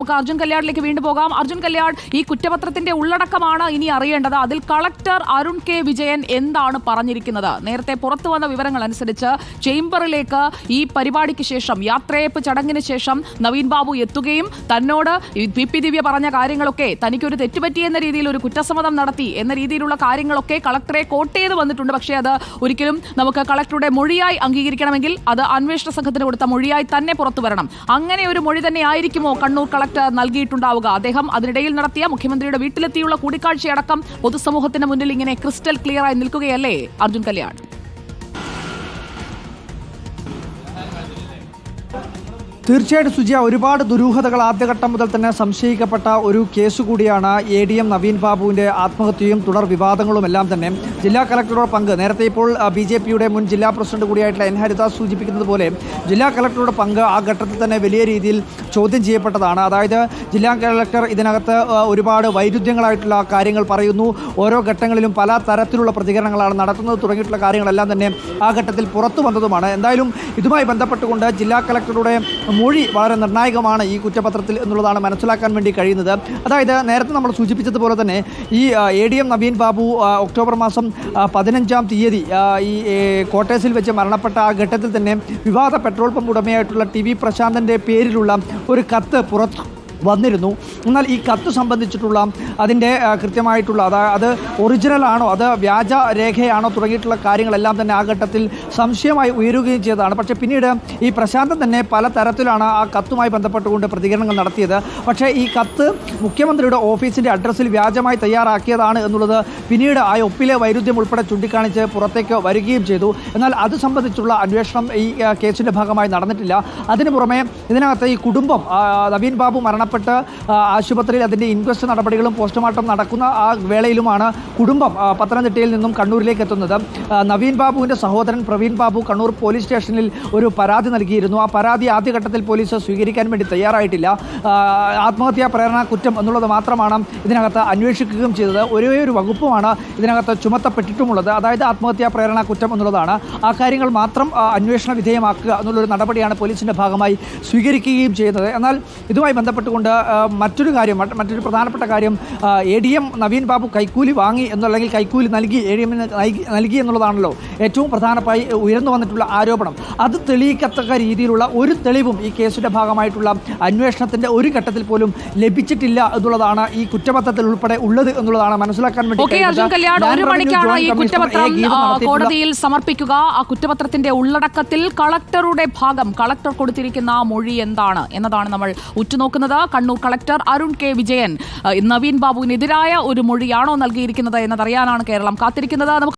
നമുക്ക് അർജുൻ കല്യാണിലേക്ക് വീണ്ടും പോകാം. അർജുൻ കല്യാൺ, ഈ കുറ്റപത്രത്തിന്റെ ഉള്ളടക്കമാണ് ഇനി അറിയേണ്ടത്. അതിൽ കളക്ടർ അരുൺ കെ വിജയൻ എന്താണ് പറഞ്ഞിരിക്കുന്നത്? നേരത്തെ പുറത്തു വന്ന വിവരങ്ങൾ അനുസരിച്ച് ചേംബറിലേക്ക് ഈ പരിപാടിക്ക് ശേഷം, യാത്രയപ്പ് ചടങ്ങിന് ശേഷം നവീൻ ബാബു എത്തുകയും തന്നോട് പി ദിവ്യ പറഞ്ഞ കാര്യങ്ങളൊക്കെ, തനിക്കൊരു തെറ്റുപറ്റിയെന്ന രീതിയിൽ ഒരു കുറ്റസമ്മതം നടത്തി എന്ന രീതിയിലുള്ള കാര്യങ്ങളൊക്കെ കളക്ടറെ കോട്ട് ചെയ്ത് വന്നിട്ടുണ്ട്. പക്ഷേ അത് ഒരിക്കലും നമുക്ക് കളക്ടറുടെ മൊഴിയായി അംഗീകരിക്കണമെങ്കിൽ അത് അന്വേഷണ സംഘത്തിന് കൊടുത്ത മൊഴിയായി തന്നെ പുറത്തു വരണം. അങ്ങനെ ഒരു മൊഴി തന്നെ ആയിരിക്കുമോ കണ്ണൂർ കളക്ടർ നൽകിയിട്ടുണ്ടാവുക? അദ്ദേഹം അതിനിടയിൽ നടത്തിയ മുഖ്യമന്ത്രിയുടെ വീട്ടിലെത്തിയുള്ള കൂടിക്കാഴ്ചയടക്കം പൊതുസമൂഹത്തിന് മുന്നിൽ ഇങ്ങനെ ക്രിസ്റ്റൽ ക്ലിയർ ആയി നിൽക്കുകയല്ലേ അർജുൻ കല്യാൺ? തീർച്ചയായിട്ടും സുജിയ, ഒരുപാട് ദുരൂഹതകൾ ആദ്യഘട്ടം മുതൽ തന്നെ സംശയിക്കപ്പെട്ട ഒരു കേസ് കൂടിയാണ് ADM നവീൻ ബാബുവിൻ്റെ ആത്മഹത്യയും തുടർ വിവാദങ്ങളും എല്ലാം തന്നെ. ജില്ലാ കളക്ടറുടെ പങ്ക്, നേരത്തെ ഇപ്പോൾ BJPയുടെ മുൻ ജില്ലാ പ്രസിഡന്റ് കൂടിയായിട്ടുള്ള N. ഹരിദാസ് സൂചിപ്പിക്കുന്നത് പോലെ ജില്ലാ കളക്ടറുടെ പങ്ക് ആ ഘട്ടത്തിൽ തന്നെ വലിയ രീതിയിൽ ചോദ്യം ചെയ്യപ്പെട്ടതാണ്. അതായത് ജില്ലാ കളക്ടർ ഇതിനകത്ത് ഒരുപാട് വൈരുദ്ധ്യങ്ങളായിട്ടുള്ള കാര്യങ്ങൾ പറയുന്നു, ഓരോ ഘട്ടങ്ങളിലും പല തരത്തിലുള്ള പ്രതികരണങ്ങളാണ് നടത്തുന്നത് തുടങ്ങിയിട്ടുള്ള കാര്യങ്ങളെല്ലാം തന്നെ ആ ഘട്ടത്തിൽ പുറത്തു വന്നതുമാണ്. എന്തായാലും ഇതുമായി ബന്ധപ്പെട്ടുകൊണ്ട് ജില്ലാ കളക്ടറുടെ മൊഴി വളരെ നിർണായകമാണ് ഈ കുറ്റപത്രത്തിൽ എന്നുള്ളതാണ് മനസ്സിലാക്കാൻ വേണ്ടി കഴിയുന്നത്. അതായത് നേരത്തെ നമ്മൾ സൂചിപ്പിച്ചതുപോലെ തന്നെ ഈ ADM നവീൻ ബാബു ഒക്ടോബർ മാസം 15-ാം തീയതി ഈ കോട്ടേഴ്സിൽ വെച്ച് മരണപ്പെട്ട ആ ഘട്ടത്തിൽ തന്നെ വിവാദ പെട്രോൾ പമ്പ് ഉടമയായിട്ടുള്ള TV പ്രശാന്തൻ്റെ പേരിലുള്ള ഒരു കത്ത് പുറത്തു വന്നിരുന്നു. എന്നാൽ ഈ കത്ത് സംബന്ധിച്ചിട്ടുള്ള അതിൻ്റെ കൃത്യമായിട്ടുള്ള അത് ഒറിജിനലാണോ, അത് വ്യാജ രേഖയാണോ തുടങ്ങിയിട്ടുള്ള കാര്യങ്ങളെല്ലാം തന്നെ ആ ഘട്ടത്തിൽ സംശയമായി ഉയരുകയും ചെയ്തതാണ്. പക്ഷേ പിന്നീട് ഈ പ്രശാന്തൻ തന്നെ പല തരത്തിലാണ് ആ കത്തുമായി ബന്ധപ്പെട്ടുകൊണ്ട് പ്രതികരണങ്ങൾ നടത്തിയത്. പക്ഷേ ഈ കത്ത് മുഖ്യമന്ത്രിയുടെ ഓഫീസിൻ്റെ അഡ്രസ്സിൽ വ്യാജമായി തയ്യാറാക്കിയതാണ് എന്നുള്ളത് പിന്നീട് ആ ഒപ്പിലെ വൈരുദ്ധ്യം ഉൾപ്പെടെ ചൂണ്ടിക്കാണിച്ച് പുറത്തേക്ക് വരികയും ചെയ്തു. എന്നാൽ അത് സംബന്ധിച്ചുള്ള അന്വേഷണം ഈ കേസിൻ്റെ ഭാഗമായി നടന്നിട്ടില്ല. അതിനു പുറമെ ഇതിനകത്ത് ഈ കുടുംബം, നവീൻ ബാബു മരണപ്പെട്ട് ആശുപത്രിയിൽ അതിൻ്റെ ഇൻക്വസ്റ്റ് നടപടികളും പോസ്റ്റ്മോർട്ടം നടക്കുന്ന ആ വേളയിലുമാണ് കുടുംബം പത്തനംതിട്ടയിൽ നിന്നും കണ്ണൂരിലേക്ക് എത്തുന്നത്. നവീൻ ബാബുവിൻ്റെ സഹോദരൻ പ്രവീൺ ബാബു കണ്ണൂർ പോലീസ് സ്റ്റേഷനിൽ ഒരു പരാതി നൽകിയിരുന്നു. ആ പരാതി ആദ്യഘട്ടത്തിൽ പോലീസ് സ്വീകരിക്കാൻ വേണ്ടി തയ്യാറായിട്ടില്ല. ആത്മഹത്യാ പ്രേരണ കുറ്റം എന്നുള്ളത് മാത്രമാണ് ഇതിനകത്ത് അന്വേഷിക്കുകയും ചെയ്തത്. ഒരേ ഒരു വകുപ്പുമാണ് ഇതിനകത്ത് ചുമത്തപ്പെട്ടിട്ടുമുള്ളത്, അതായത് ആത്മഹത്യാ പ്രേരണ കുറ്റം എന്നുള്ളതാണ്. ആ കാര്യങ്ങൾ മാത്രം അന്വേഷണ വിധേയമാക്കുക എന്നുള്ളൊരു നടപടിയാണ് പോലീസിൻ്റെ ഭാഗമായി സ്വീകരിക്കുകയും ചെയ്യുന്നത്. എന്നാൽ ഇതുമായി ബന്ധപ്പെട്ടുകൊണ്ട് മറ്റൊരു പ്രധാനപ്പെട്ട കാര്യം, ADM നവീൻ ബാബു കൈക്കൂലി വാങ്ങി എന്നല്ലെങ്കിൽ കൈക്കൂലി നൽകി ADMന് നൽകി എന്നുള്ളതാണല്ലോ ഏറ്റവും പ്രധാനമായി ഉയർന്നു വന്നിട്ടുള്ള ആരോപണം. അത് തെളിയിക്കത്തക്ക രീതിയിലുള്ള ഒരു തെളിവും ഈ കേസിൻ്റെ ഭാഗമായിട്ടുള്ള അന്വേഷണത്തിൻ്റെ ഒരു ഘട്ടത്തിൽ പോലും ലഭിച്ചിട്ടില്ല എന്നുള്ളതാണ് ഈ കുറ്റപത്രത്തിൽ ഉൾപ്പെടെ ഉള്ളത് എന്നുള്ളതാണ് മനസ്സിലാക്കാൻ വേണ്ടി. കോടതിയിൽ സമർപ്പിക്കുക. ആ കുറ്റപത്രത്തിന്റെ ഉള്ളടക്കത്തിൽ കളക്ടറുടെ ഭാഗം, കളക്ടർ കൊടുത്തിരിക്കുന്ന മൊഴി എന്താണ് എന്നതാണ് നമ്മൾ ഉറ്റുനോക്കുന്നത്. കണ്ണൂർ കളക്ടർ അരുൺ കെ വിജയൻ നവീൻ ബാബുവിനെതിരായ ഒരു മൊഴിയാണോ നൽകിയിരിക്കുന്നത് എന്നതറിയാനാണ് കേരളം കാത്തിരിക്കുന്നത്.